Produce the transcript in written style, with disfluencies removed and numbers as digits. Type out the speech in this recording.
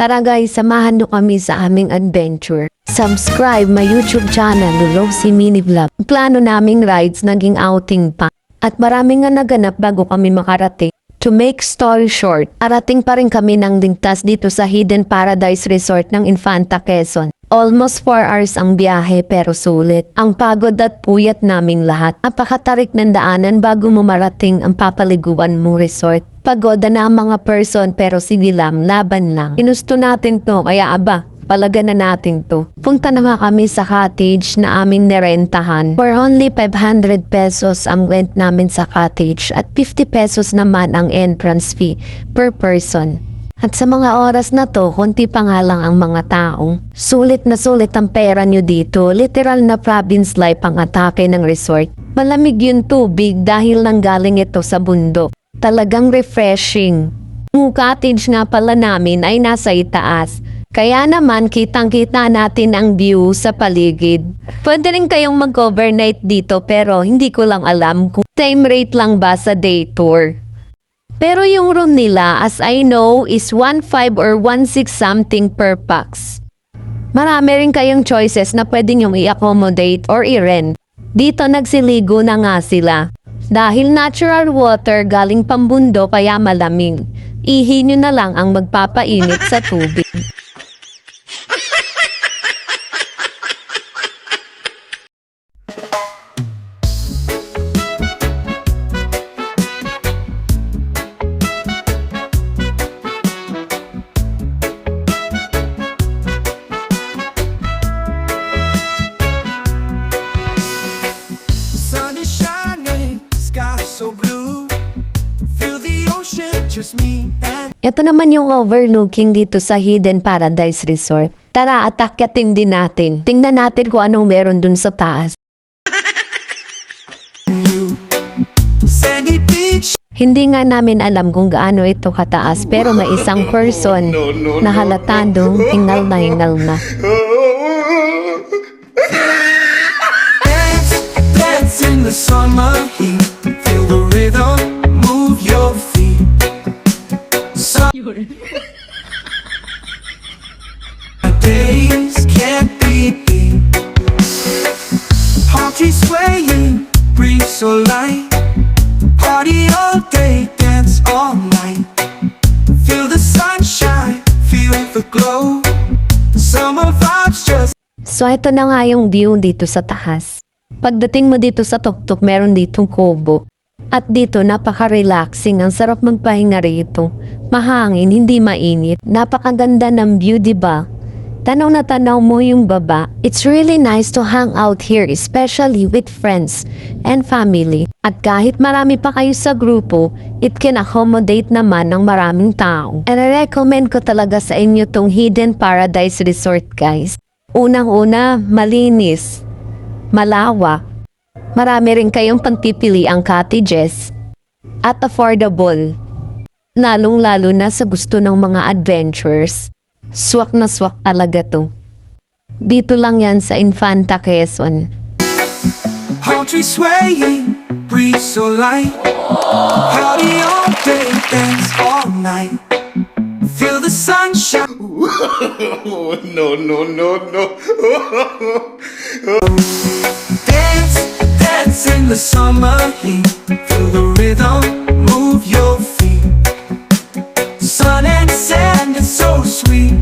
Tara guys, samahan nyo kami sa aming adventure. Subscribe my YouTube channel, Rosie Mini Vlog. Plano naming rides, naging outing pa. At marami nga naganap bago kami makarating. To make story short, arating pa rin kami ng ligtas dito sa Hidden Paradise Resort ng Infanta Quezon. Almost 4 hours ang biyahe pero sulit. Ang pagod at puyat naming lahat. Napakatarik ng daanan bago mo marating ang papaliguan mo resort. Pagoda na ang mga person pero sige lang, laban lang. Inusto natin to kaya aba, palaga na natin to. Punta naman kami sa cottage na aming nerentahan. For only 500 pesos ang rent namin sa cottage at 50 pesos naman ang entrance fee per person. At sa mga oras na to, konti pa nga lang ang mga taong. Sulit na sulit ang pera nyo dito. Literal na province life ang atake ng resort. Malamig yung tubig dahil nanggaling ito sa bundok. Talagang refreshing. Ang cottage nga pala namin ay nasa itaas. Kaya naman kitang-kita natin ang view sa paligid. Pwede rin kayong mag-overnight dito pero hindi ko lang alam kung same rate lang ba sa day tour. Pero yung room nila, as I know, is 1.5 or 1.6 something per pax. Marami rin kayong choices na pwede nyong i-accommodate or i-rent. Dito nagsiligo na nga sila. Dahil natural water galing pambundo kaya malamig. Ihi nyo na lang ang magpapainit sa tubig. Ito naman yung overlooking dito sa Hidden Paradise Resort. Tara, atakyatin din natin. Tingnan natin kung anong meron dun sa taas. Hindi nga namin alam kung gaano ito kataas pero may isang person na halatandong hingal na. Dance in the summer heat, feel the rhythm, move your feet. Days can't be beat. Party swaying, breeze so light. Party all day, dance all night. Feel the sunshine, feel the glow. Summer vibes just. So ito na nga yung view dito sa taas. Pagdating mo dito sa tuktok, meron ditong kubo. At dito napaka-relaxing, ang sarap magpahinga rito. Mahangin, hindi mainit. Napakaganda ng view, diba? Tanaw na tanaw mo yung baba. It's really nice to hang out here, especially with friends and family. At kahit marami pa kayo sa grupo, it can accommodate naman ng maraming tao. And I recommend ko talaga sa inyo tong Hidden Paradise Resort, guys. Unang-una, malinis, malawak. Marami rin kayong pagpipili ang cottages at affordable. Lalong-lalo na sa gusto ng mga adventures. Swak na swak talaga to. Dito lang yan sa Infanta Quezon. Poetry swaying, breeze so light. Party all day, dance all night. Feel the sunshine. No. Dance in the summer heat. Feel the rhythm, move your feet. Sun and sand is so sweet.